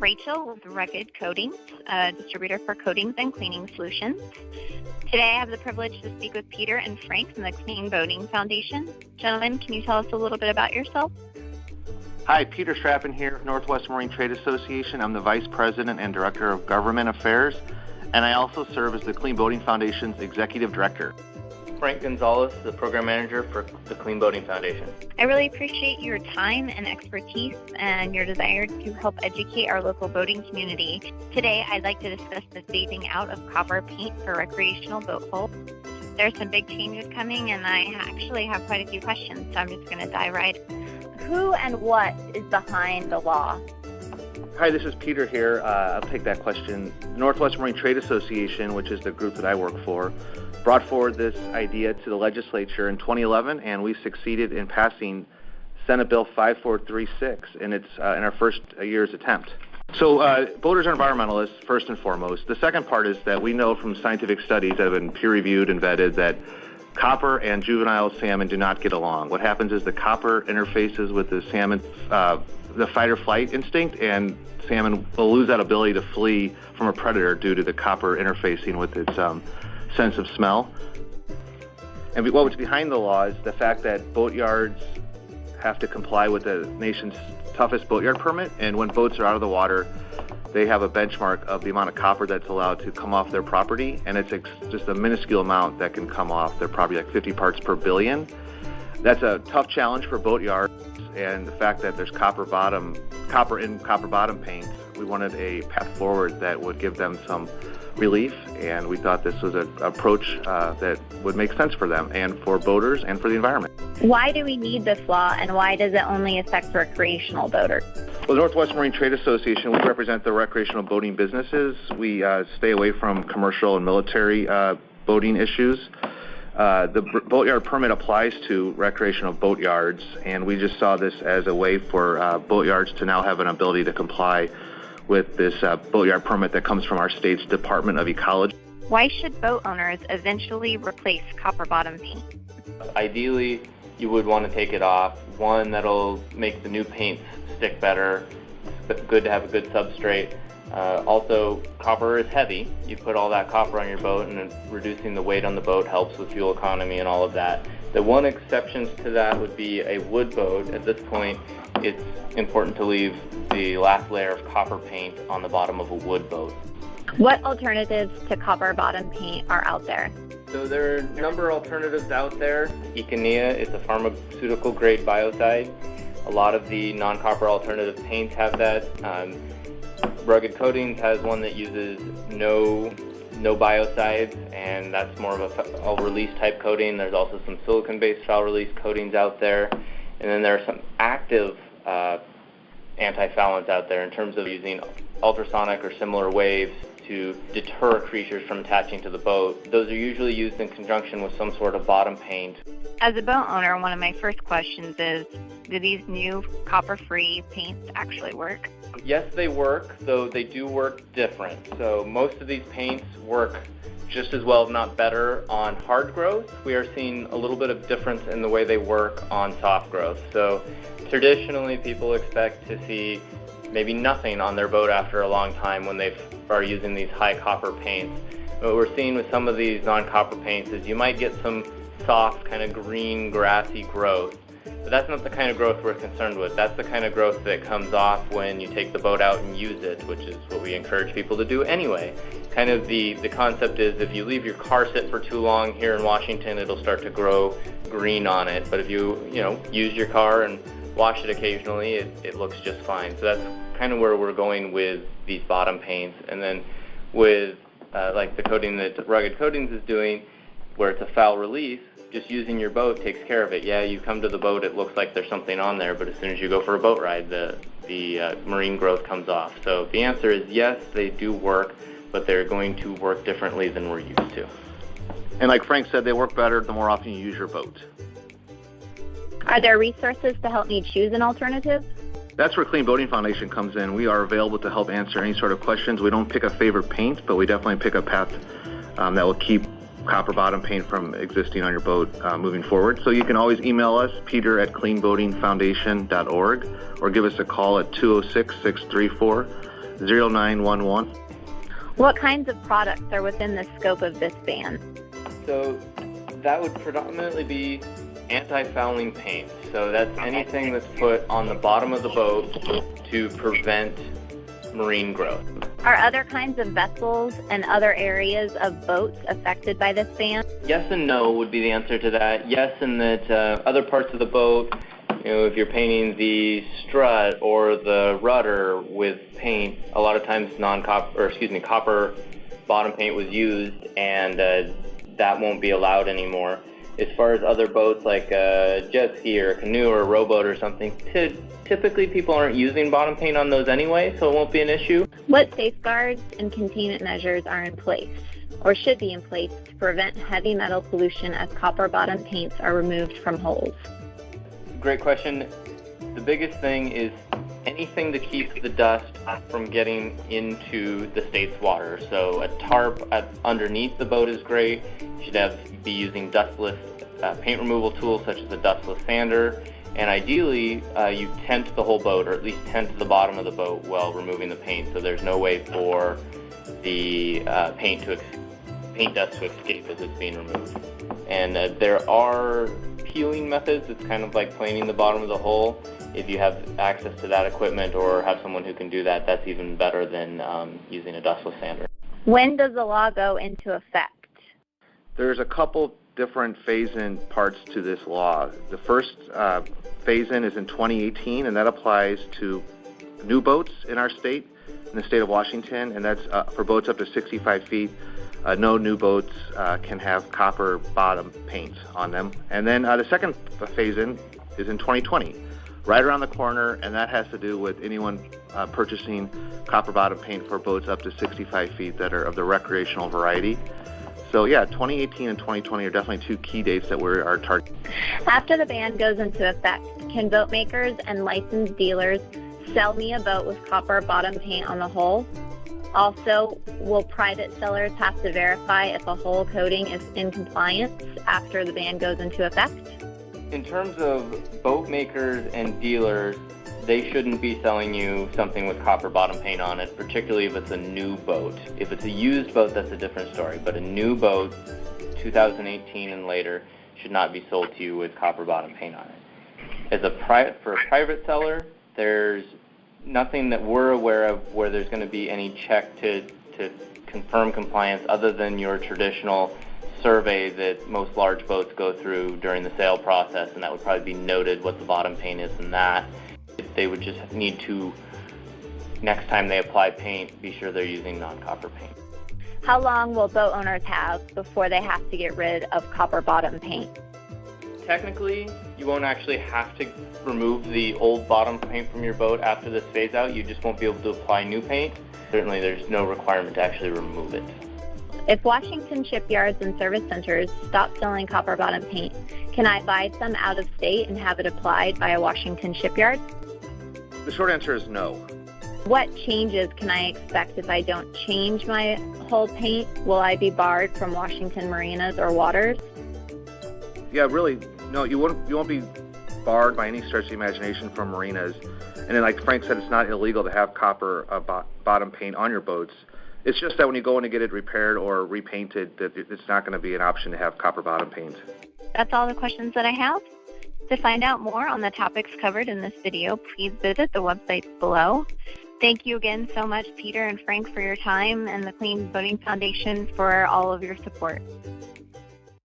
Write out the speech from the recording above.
Rachel with Rugged Coatings, a distributor for coatings and cleaning solutions. Today I have the privilege to speak with Peter and Frank from the Clean Boating Foundation. Gentlemen, can you tell us a little bit about yourself? Hi, Peter Strappen here, Northwest Marine Trade Association. I'm the Vice President and Director of Government Affairs, and I also serve as the Clean Boating Foundation's Executive Director. Frank Gonzalez, the Program Manager for the Clean Boating Foundation. I really appreciate your time and expertise and your desire to help educate our local boating community. Today, I'd like to discuss the phasing out of copper paint for recreational boat hulls. There's some big changes coming, and I actually have quite a few questions, so I'm just going to dive right in. Who and what is behind the law? Hi, this is Peter here. I'll take that question. The Northwest Marine Trade Association, which is the group that I work for, brought forward this idea to the legislature in 2011, and we succeeded in passing Senate Bill 5436 in our first year's attempt. So boaters are environmentalists, first and foremost. The second part is that we know from scientific studies that have been peer-reviewed and vetted that copper and juvenile salmon do not get along. What happens is the copper interfaces with the salmon, the fight-or-flight instinct, and salmon will lose that ability to flee from a predator due to the copper interfacing with its sense of smell. And what's behind the law is the fact that boatyards have to comply with the nation's toughest boatyard permit, and when boats are out of the water, they have a benchmark of the amount of copper that's allowed to come off their property, and it's just a minuscule amount that can come off their property, like 50 parts per billion. That's a tough challenge for boatyards, and the fact that there's copper in copper bottom paint, we wanted a path forward that would give them some relief, and we thought this was an approach that would make sense for them and for boaters and for the environment. Why do we need this law, and why does it only affect recreational boaters? Well, the Northwest Marine Trade Association, we represent the recreational boating businesses. We stay away from commercial and military boating issues. The boatyard permit applies to recreational boatyards, and we just saw this as a way for boatyards to now have an ability to comply with this boatyard permit that comes from our state's Department of Ecology. Why should boat owners eventually replace copper bottom paint? Ideally, you would want to take it off. One, that'll make the new paint stick better. It's good to have a good substrate. Also, copper is heavy. You put all that copper on your boat, and reducing the weight on the boat helps with fuel economy and all of that. The one exception to that would be a wood boat. At this point, it's important to leave the last layer of copper paint on the bottom of a wood boat. What alternatives to copper bottom paint are out there? So there are a number of alternatives out there. Echinea is a pharmaceutical grade biocide. A lot of the non-copper alternative paints have that. Rugged Coatings has one that uses no biocides, and that's more of a foul release type coating. There's also some silicone-based foul release coatings out there. And then there are some active anti-foulants out there in terms of using ultrasonic or similar waves to deter creatures from attaching to the boat. Those are usually used in conjunction with some sort of bottom paint. As a boat owner, one of my first questions is, do these new copper-free paints actually work? Yes, they work, though they do work different. So most of these paints work just as well, if not better, on hard growth. We are seeing a little bit of difference in the way they work on soft growth. So traditionally, people expect to see maybe nothing on their boat after a long time when they are using these high copper paints. What we're seeing with some of these non-copper paints is you might get some soft, kind of green, grassy growth. But that's not the kind of growth we're concerned with. That's the kind of growth that comes off when you take the boat out and use it, which is what we encourage people to do anyway. Kind of the concept is if you leave your car sit for too long here in Washington, it'll start to grow green on it. But if you use your car and wash it occasionally, it looks just fine. So that's kind of where we're going with these bottom paints. And then with like the coating that Rugged Coatings is doing, where it's a foul release, just using your boat takes care of it. Yeah, you come to the boat, it looks like there's something on there, but as soon as you go for a boat ride, the marine growth comes off. So the answer is yes, they do work, but they're going to work differently than we're used to. And like Frank said, they work better the more often you use your boat. Are there resources to help me choose an alternative? That's where Clean Boating Foundation comes in. We are available to help answer any sort of questions. We don't pick a favorite paint, but we definitely pick a path that will keep copper bottom paint from existing on your boat moving forward. So you can always email us, peter@cleanboatingfoundation.org, or give us a call at 206-634 0911. What kinds of products are within the scope of this ban? So that would predominantly be anti-fouling paint. So that's anything that's put on the bottom of the boat to prevent marine growth. Are other kinds of vessels and other areas of boats affected by this ban? Yes and no would be the answer to that. Yes, in that other parts of the boat, if you're painting the strut or the rudder with paint, a lot of times copper bottom paint was used, and that won't be allowed anymore. As far as other boats like a jet ski or a canoe or a rowboat or something, typically people aren't using bottom paint on those anyway, so it won't be an issue. What safeguards and containment measures are in place or should be in place to prevent heavy metal pollution as copper bottom paints are removed from holes? Great question. The biggest thing is anything to keep the dust from getting into the state's water. So a tarp underneath the boat is great. You should be using dustless paint removal tools such as a dustless sander. And ideally, you tent the whole boat, or at least tent the bottom of the boat while removing the paint, so there's no way for the paint dust to escape as it's being removed. And there are peeling methods. It's kind of like planing the bottom of the hull. If you have access to that equipment or have someone who can do that, that's even better than using a dustless sander. When does the law go into effect? There's a couple different phase-in parts to this law. The first phase-in is in 2018, and that applies to new boats in our state, in the state of Washington, and that's for boats up to 65 feet. No new boats can have copper bottom paint on them. And then the second phase-in is in 2020, right around the corner, and that has to do with anyone purchasing copper bottom paint for boats up to 65 feet that are of the recreational variety. So yeah, 2018 and 2020 are definitely two key dates that we are targeting. After the ban goes into effect, can boat makers and licensed dealers sell me a boat with copper bottom paint on the hull? Also, will private sellers have to verify if a hull coating is in compliance after the ban goes into effect? In terms of boat makers and dealers, they shouldn't be selling you something with copper bottom paint on it, particularly if it's a new boat. If it's a used boat, that's a different story. But a new boat, 2018 and later, should not be sold to you with copper bottom paint on it. For a private seller, there's nothing that we're aware of where there's going to be any check to confirm compliance other than your traditional survey that most large boats go through during the sale process, and that would probably be noted what the bottom paint is in that. They would just need to, next time they apply paint, be sure they're using non-copper paint. How long will boat owners have before they have to get rid of copper bottom paint? Technically, you won't actually have to remove the old bottom paint from your boat after this phase out. You just won't be able to apply new paint. Certainly, there's no requirement to actually remove it. If Washington shipyards and service centers stop selling copper bottom paint, can I buy some out of state and have it applied by a Washington shipyard? The short answer is no. What changes can I expect if I don't change my hull paint? Will I be barred from Washington marinas or waters? Yeah, really, no, you won't be barred by any stretch of the imagination from marinas. And then, like Frank said, it's not illegal to have copper bottom paint on your boats. It's just that when you go in to get it repaired or repainted, that it's not going to be an option to have copper bottom paint. That's all the questions that I have. To find out more on the topics covered in this video, please visit the websites below. Thank you again so much, Peter and Frank, for your time, and the Clean Boating Foundation for all of your support.